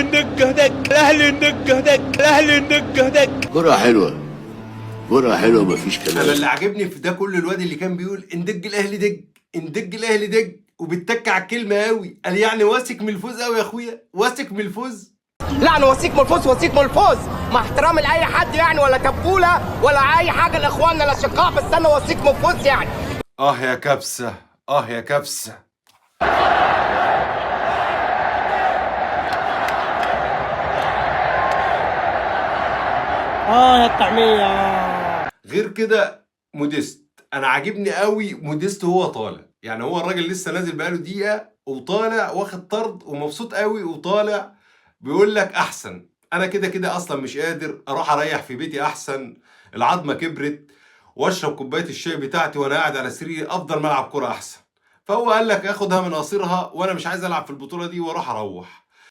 النجهدك الاهلي النجهدك الاهلي النجهدك. كرة حلوة، كرة حلوة مفيش انا كلام. اللي عاجبني في ده كل الواد اللي كان بيقول اندج الاهلي دج، اندج الاهلي دج، وبيتك على الكلمه قوي. قال يعني واثق من الفوز قوي يا اخويا، واثق من الفوز. لا انا وثيق من الفوز، وثيق من الفوز مع احترامي لاي حد يعني، ولا تبوله ولا اي حاجه لاخواننا الاشقاء، بس انا وثيق من الفوز يعني. اه يا كبسه، اه يا كبسه. يا الطعمية. غير كده موديست، انا عاجبني قوي موديست وهو طالع. يعني هو الراجل لسه نازل بقاله دقيقه وطالع واخد طرد ومبسوط قوي وطالع بيقول لك احسن. انا كده كده اصلا مش قادر اروح اريح في بيتي احسن، العظمه كبرت، واشرب كوبايه الشاي بتاعتي وانا قاعد على سريري افضل ما العب كوره احسن. فهو قال لك اخدها من قصيرها، وانا مش عايز العب في البطوله دي واروح اروح.